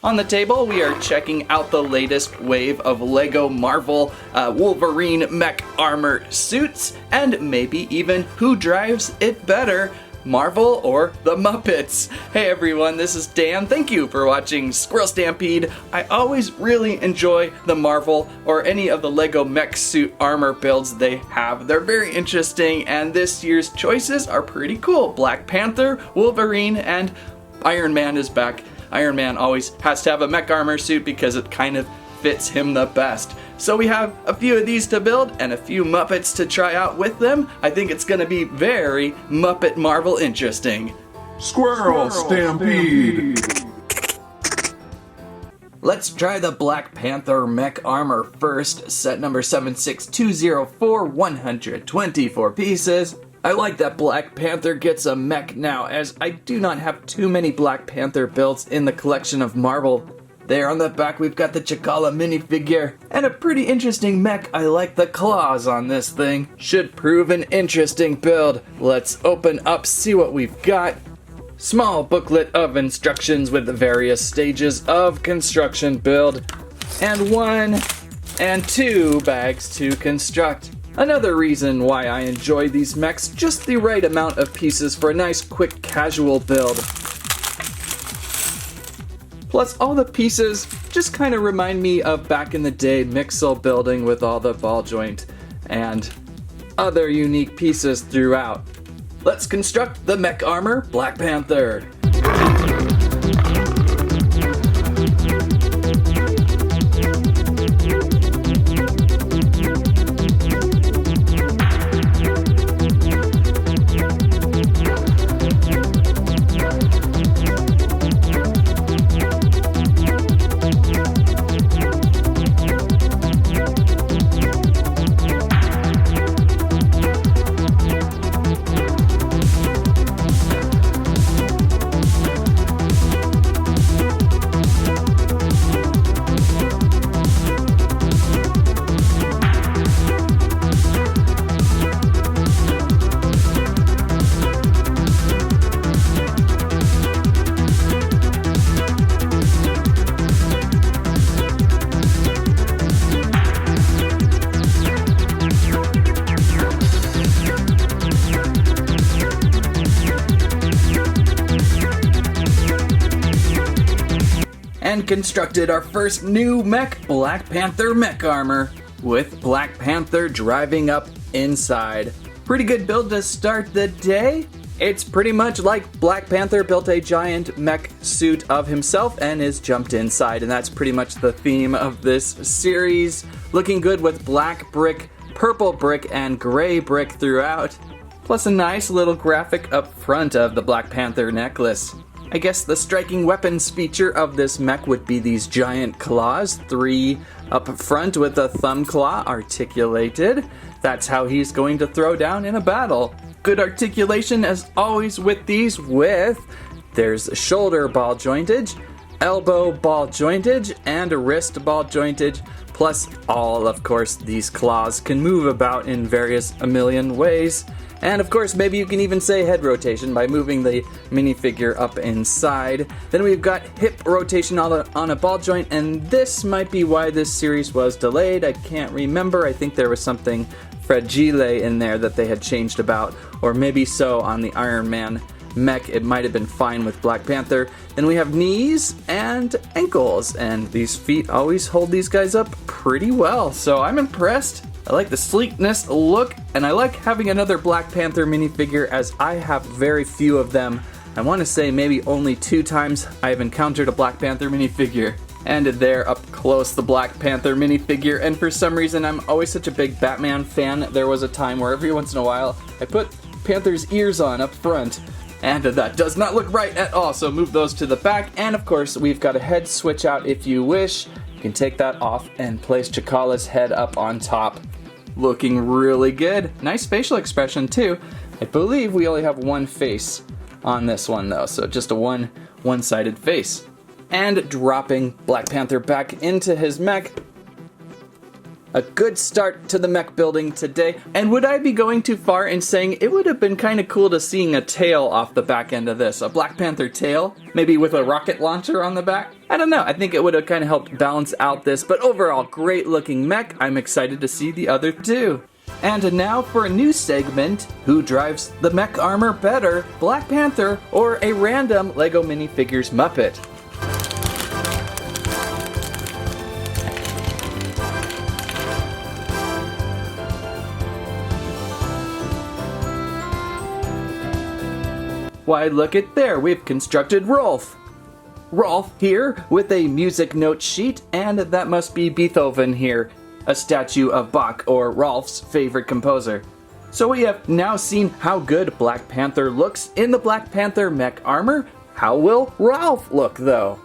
On the table, we are checking out the latest wave of LEGO Marvel Wolverine Mech Armor suits, and maybe even who drives it better, Marvel or the Muppets. Hey everyone, this is Dan. Thank you for watching Squirrel Stampede. I always really enjoy the Marvel or any of the LEGO mech suit armor builds they have. They're very interesting, and this year's choices are pretty cool. Black Panther, Wolverine, and Ironman is back. Ironman always has to have a mech armor suit because it kind of fits him the best. So we have a few of these to build and a few Muppets to try out with them. I think it's going to be very Muppet Marvel interesting. Squirrel Stampede! Let's try the Black Panther Mech Armor first. Set number 76204, 124 pieces. I like that Black Panther gets a mech now, as I do not have too many Black Panther builds in the collection of Marvel. There on the back we've got the T'Challa minifigure, and a pretty interesting mech. I like the claws on this thing. Should prove an interesting build. Let's open up, see what we've got. Small booklet of instructions with the various stages of construction build, and 1 and 2 bags to construct. Another reason why I enjoy these mechs, just the right amount of pieces for a nice quick casual build. Plus all the pieces just kind of remind me of back in the day Mixel building with all the ball joint and other unique pieces throughout. Let's construct the mech armor Black Panther. And constructed our first new mech, Black Panther Mech Armor, with Black Panther driving up inside. Pretty good build to start the day. It's pretty much like Black Panther built a giant mech suit of himself and is jumped inside, and that's pretty much the theme of this series. Looking good with black brick, purple brick, and gray brick throughout. Plus a nice little graphic up front of the Black Panther necklace. I guess the striking weapons feature of this mech would be these giant claws, 3 up front with a thumb claw articulated. That's how he's going to throw down in a battle. Good articulation as always with these, there's shoulder ball jointage, elbow ball jointage, and wrist ball jointage, plus all, of course, these claws can move about in a million ways. And of course, maybe you can even say head rotation by moving the minifigure up inside. Then we've got hip rotation on a ball joint, and this might be why this series was delayed. I can't remember. I think there was something fragile in there that they had changed about, or maybe so on the Ironman mech. It might have been fine with Black Panther. Then we have knees and ankles, and these feet always hold these guys up pretty well, so I'm impressed. I like the sleekness look, and I like having another Black Panther minifigure as I have very few of them. I want to say maybe only 2 times I've encountered a Black Panther minifigure. And there up close, the Black Panther minifigure, and for some reason I'm always such a big Batman fan. There was a time where every once in a while I put Panther's ears on up front, and that does not look right at all, so move those to the back. And of course we've got a head switch out if you wish. You can take that off and place T'Challa's head up on top. Looking really good. Nice facial expression too. I believe we only have one face on this one though, so just a one-sided face. And dropping Black Panther back into his mech, A good start to the mech building today, and would I be going too far in saying it would have been kind of cool to seeing a tail off the back end of this? A Black Panther tail? Maybe with a rocket launcher on the back? I don't know, I think it would have kind of helped balance out this, but overall, great looking mech. I'm excited to see the other two. And now for a new segment, who drives the mech armor better, Black Panther or a random LEGO Minifigures Muppet? Why, look at there, we've constructed Rolf. Rolf here with a music note sheet, and that must be Beethoven here, a statue of Bach, or Rolf's favorite composer. So we have now seen how good Black Panther looks in the Black Panther mech armor. How will Rolf look though?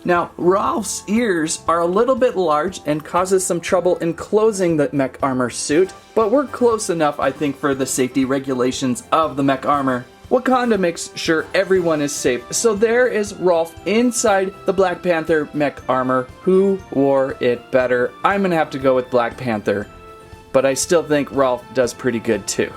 Now, Rolf's ears are a little bit large and causes some trouble in closing the mech armor suit, but we're close enough, I think, for the safety regulations of the mech armor. Wakanda makes sure everyone is safe, so there is Rolf inside the Black Panther mech armor. Who wore it better? I'm gonna have to go with Black Panther, but I still think Rolf does pretty good too.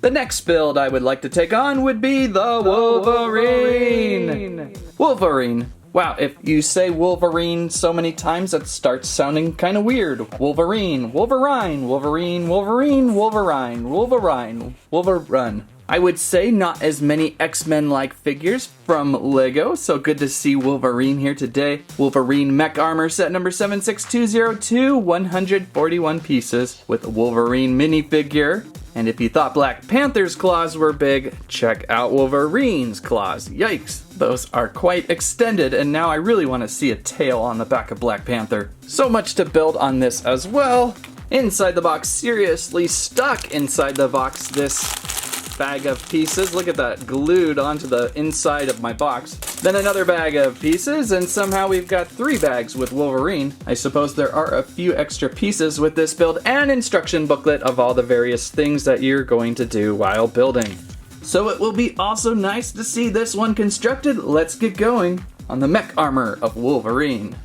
The next build I would like to take on would be the Wolverine. Wolverine. Wow, if you say Wolverine so many times, that starts sounding kind of weird. Wolverine, Wolverine, Wolverine, Wolverine, Wolverine, Wolverine, Wolverine. I would say not as many X-Men-like figures from LEGO, so good to see Wolverine here today. Wolverine Mech Armor set number 76202, 141 pieces with Wolverine Minifigure. And if you thought Black Panther's claws were big, check out Wolverine's claws. Yikes, those are quite extended, and now I really want to see a tail on the back of Black Panther. So much to build on this as well. Inside the box, seriously stuck inside the box, this bag of pieces. Look at that, glued onto the inside of my box. Then another bag of pieces, and somehow we've got 3 bags with Wolverine. I suppose there are a few extra pieces with this build, and instruction booklet of all the various things that you're going to do while building. So it will be also nice to see this one constructed. Let's get going on the mech armor of Wolverine.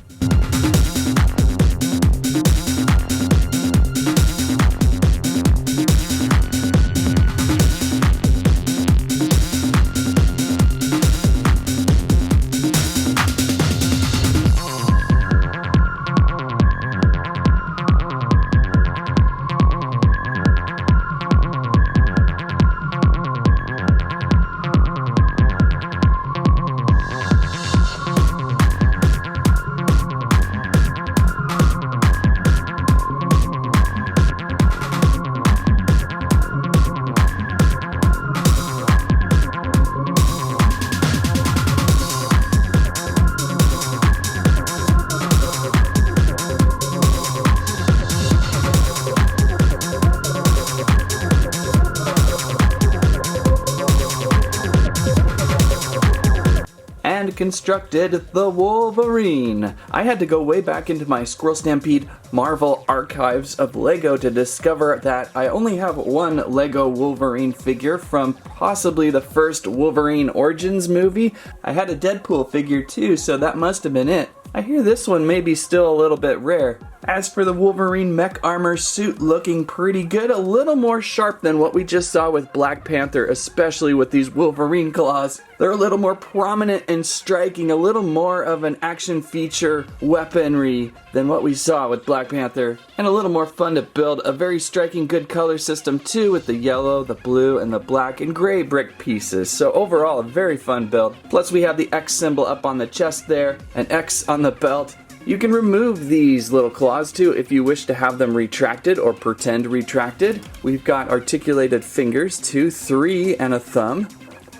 Constructed the Wolverine. I had to go way back into my Squirrel Stampede Marvel archives of LEGO to discover that I only have one LEGO Wolverine figure from possibly the first Wolverine Origins movie. I had a Deadpool figure too, so that must have been it. I hear this one may be still a little bit rare. As for the Wolverine mech armor suit, looking pretty good, a little more sharp than what we just saw with Black Panther, especially with these Wolverine claws. They're a little more prominent and striking, a little more of an action feature weaponry than what we saw with Black Panther, and a little more fun to build. A very striking good color system too, with the yellow, the blue, and the black and gray brick pieces. So overall, a very fun build. Plus we have the X symbol up on the chest there, an X on the belt. You can remove these little claws too if you wish to have them retracted or pretend retracted. We've got articulated fingers, 2, 3, and a thumb.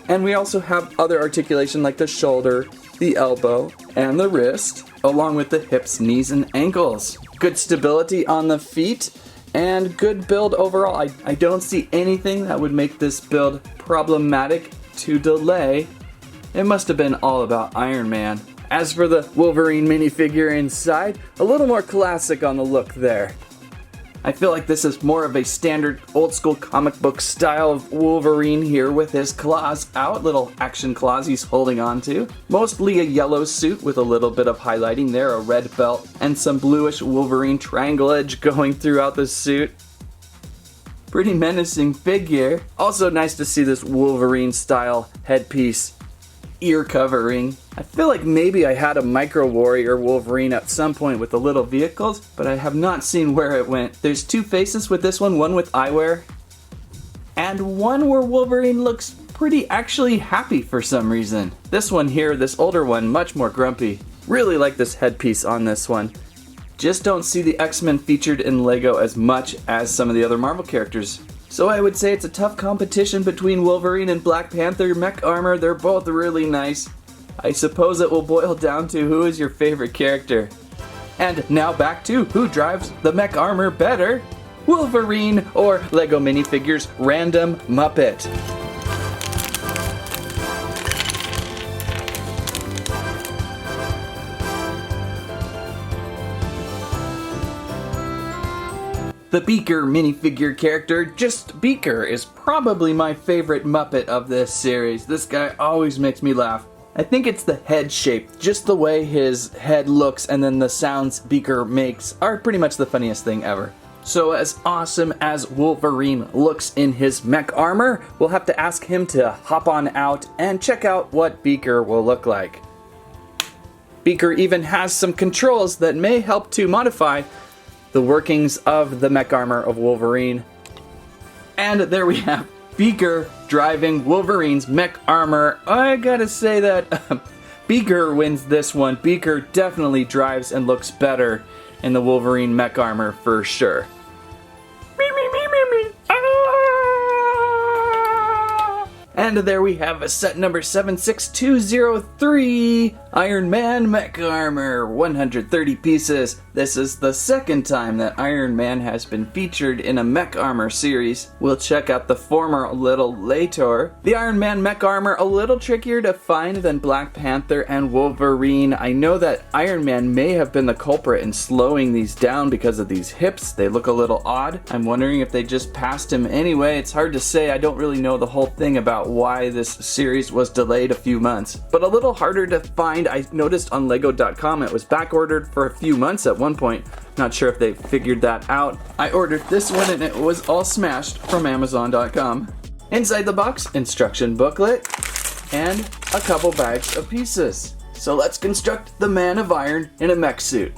And we also have other articulation like the shoulder, the elbow, and the wrist, along with the hips, knees, and ankles. Good stability on the feet, and good build overall. I don't see anything that would make this build problematic to delay. It must have been all about Ironman. As for the Wolverine minifigure inside, a little more classic on the look there. I feel like this is more of a standard old school comic book style of Wolverine here with his claws out, little action claws he's holding on to. Mostly a yellow suit with a little bit of highlighting there, a red belt, and some bluish Wolverine triangle edge going throughout the suit. Pretty menacing figure. Also nice to see this Wolverine style headpiece, ear covering. I feel like maybe I had a Micro Warrior Wolverine at some point with the little vehicles, but I have not seen where it went. There's two faces with this one with eyewear, and one where Wolverine looks pretty actually happy for some reason. This one here, this older one, much more grumpy. Really like this headpiece on this one. Just don't see the X-Men featured in LEGO as much as some of the other Marvel characters. So I would say it's a tough competition between Wolverine and Black Panther Mech Armor. They're both really nice. I suppose it will boil down to who is your favorite character. And now back to who drives the Mech Armor better? Wolverine or LEGO Minifigures Random Muppet? The Beaker minifigure character, just Beaker, is probably my favorite Muppet of this series. This guy always makes me laugh. I think it's the head shape, just the way his head looks and then the sounds Beaker makes are pretty much the funniest thing ever. So as awesome as Wolverine looks in his mech armor, we'll have to ask him to hop on out and check out what Beaker will look like. Beaker even has some controls that may help to modify the workings of the mech armor of Wolverine. And there we have Beaker driving Wolverine's mech armor. I gotta say that Beaker wins this one. Beaker definitely drives and looks better in the Wolverine mech armor for sure. And there we have a set number 76203, Iron Man Mech Armor, 130 pieces. This is the second time that Iron Man has been featured in a Mech Armor series. We'll check out the former a little later. The Iron Man Mech Armor a little trickier to find than Black Panther and Wolverine. I know that Iron Man may have been the culprit in slowing these down because of these hips. They look a little odd. I'm wondering if they just passed him anyway. It's hard to say. I don't really know the whole thing about why this series was delayed a few months. But a little harder to find. I noticed on LEGO.com it was back ordered for a few months at one point. Not sure if they figured that out. I ordered this one and it was all smashed from Amazon.com. Inside the box, instruction booklet and a couple bags of pieces. So let's construct the Man of Iron in a mech suit.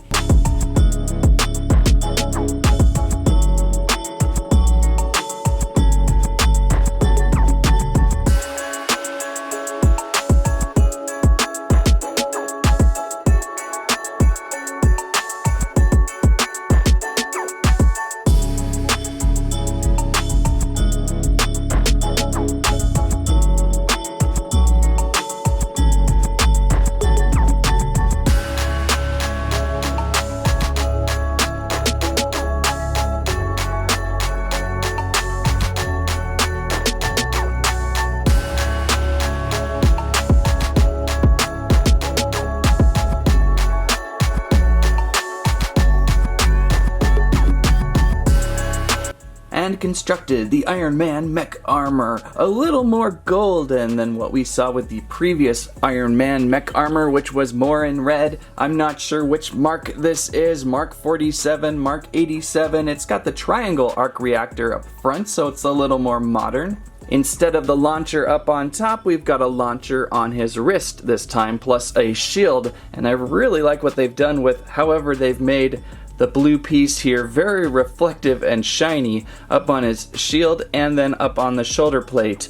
And constructed the Iron Man Mech Armor, a little more golden than what we saw with the previous Iron Man Mech Armor, which was more in red. I'm not sure which Mark this is, Mark 47, Mark 87. It's got the triangle arc reactor up front, so it's a little more modern. Instead of the launcher up on top, we've got a launcher on his wrist this time, plus a shield, and I really like what they've done with however they've made the blue piece here, very reflective and shiny up on his shield and then up on the shoulder plate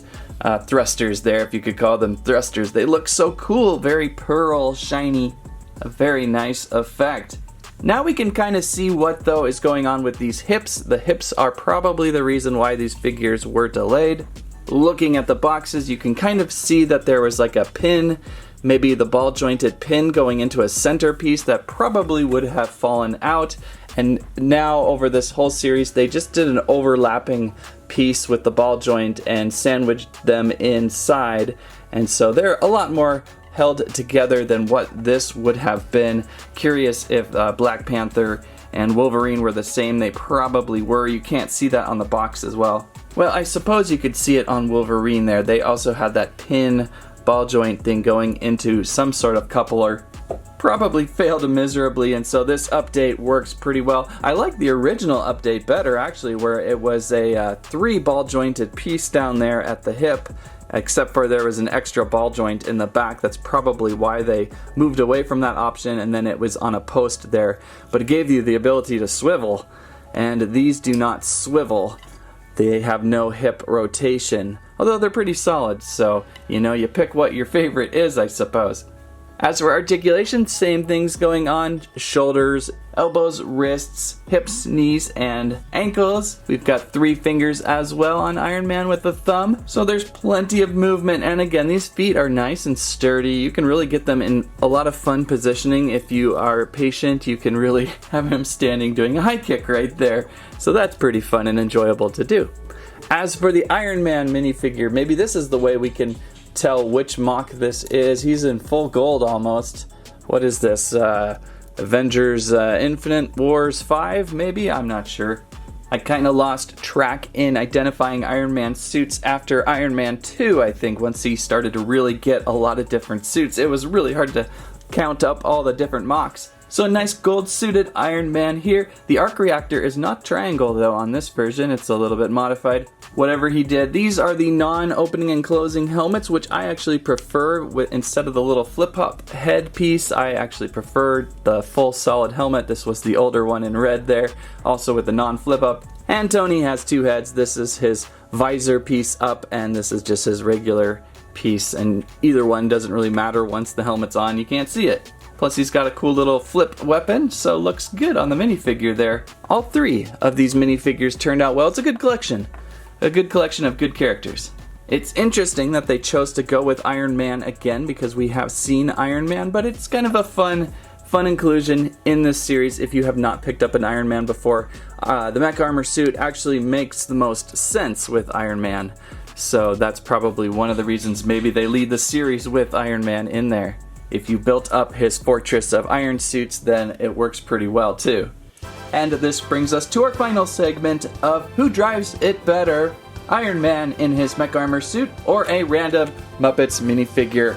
thrusters there, if you could call them thrusters. They look so cool, very pearl shiny, a very nice effect. Now we can kind of see what though is going on with these hips. The hips are probably the reason why these figures were delayed. Looking at the boxes, you can kind of see that there was like a pin, maybe the ball jointed pin going into a centerpiece that probably would have fallen out. And now over this whole series, they just did an overlapping piece with the ball joint and sandwiched them inside. And so they're a lot more held together than what this would have been. Curious if Black Panther and Wolverine were the same. They probably were. You can't see that on the box as well. Well, I suppose you could see it on Wolverine there. They also had that pin ball joint thing going into some sort of coupler. Probably failed miserably, and so this update works pretty well. I like the original update better, actually, where it was a 3 ball jointed piece down there at the hip, except for there was an extra ball joint in the back. That's probably why they moved away from that option, and then it was on a post there. But it gave you the ability to swivel, and these do not swivel. They have no hip rotation, although they're pretty solid, so you pick what your favorite is, I suppose. As for articulation, same things going on. Shoulders, elbows, wrists, hips, knees, and ankles. We've got 3 fingers as well on Iron Man with the thumb. So there's plenty of movement. And again, these feet are nice and sturdy. You can really get them in a lot of fun positioning. If you are patient, you can really have him standing doing a high kick right there. So that's pretty fun and enjoyable to do. As for the Iron Man minifigure, maybe this is the way we can tell which mock this is. He's in full gold almost. What is this? Avengers Infinite Wars 5 maybe? I'm not sure. I kind of lost track in identifying Iron Man suits after Iron Man 2, I think, once he started to really get a lot of different suits. It was really hard to count up all the different mocks. So a nice gold suited Iron Man here. The arc reactor is not triangle though on this version. It's a little bit modified. Whatever he did. These are the non-opening and closing helmets, which I actually prefer. Instead of the little flip-up head piece, I actually prefer the full solid helmet. This was the older one in red there, also with the non-flip-up. And Tony has 2 heads. This is his visor piece up, and this is just his regular piece. And either one doesn't really matter once the helmet's on. You can't see it. Plus he's got a cool little flip weapon, so looks good on the minifigure there. All 3 of these minifigures turned out well. It's a good collection. A good collection of good characters. It's interesting that they chose to go with Iron Man again because we have seen Iron Man, but it's kind of a fun inclusion in this series if you have not picked up an Iron Man before. The mech armor suit actually makes the most sense with Iron Man, so that's probably one of the reasons maybe they lead the series with Iron Man in there. If you built up his fortress of iron suits, then it works pretty well too. And this brings us to our final segment of Who Drives It Better? Iron Man in his mech armor suit or a random Muppets minifigure?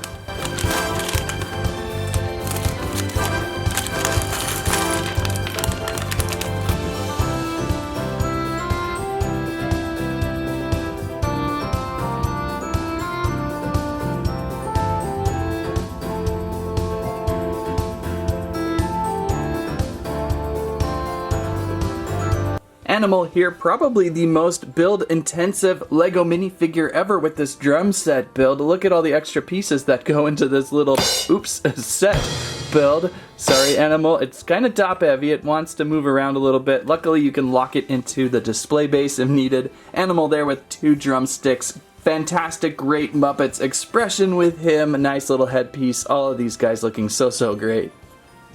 Animal here, probably the most build-intensive LEGO minifigure ever with this drum set build. Look at all the extra pieces that go into this little, set build. Sorry, Animal, it's kind of top-heavy. It wants to move around a little bit. Luckily, you can lock it into the display base if needed. Animal there with 2 drumsticks. Fantastic, great Muppets expression with him. A nice little headpiece. All of these guys looking so great.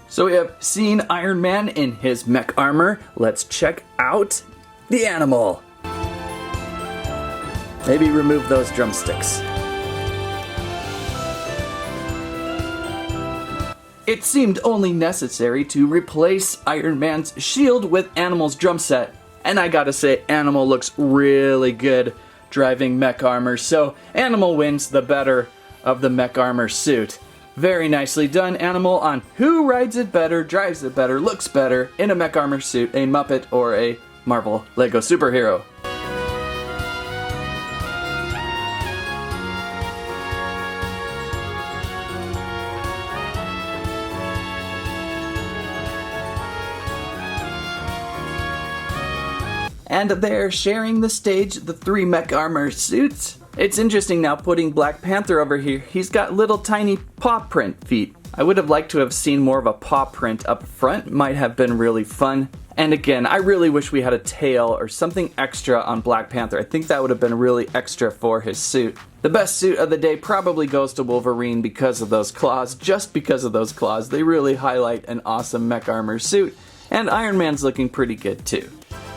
So we have seen Iron Man in his mech armor. Let's check out the animal. Maybe remove those drumsticks. It seemed only necessary to replace Iron Man's shield with Animal's drum set. And I gotta say, Animal looks really good driving mech armor, so Animal wins the better of the mech armor suit. Very nicely done, Animal, on who rides it better, drives it better, looks better in a mech armor suit, a Muppet or a Marvel LEGO superhero. And they're sharing the stage, the 3 mech armor suits. It's interesting now putting Black Panther over here. He's got little tiny paw print feet. I would have liked to have seen more of a paw print up front. Might have been really fun. And again, I really wish we had a tail or something extra on Black Panther. I think that would have been really extra for his suit. The best suit of the day probably goes to Wolverine because of those claws. Just because of those claws. They really highlight an awesome mech armor suit. And Iron Man's looking pretty good too.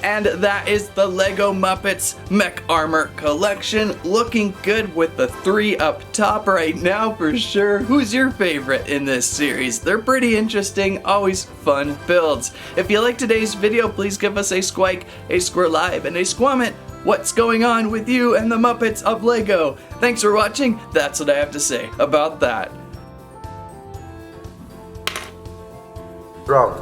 And that is the LEGO Muppets Mech Armor collection. Looking good with the 3 up top right now for sure. Who's your favorite in this series? They're pretty interesting, always fun builds. If you like today's video, please give us a squike, a squirrelive, and a squamment. What's going on with you and the Muppets of LEGO? Thanks for watching. That's what I have to say about that. Drop.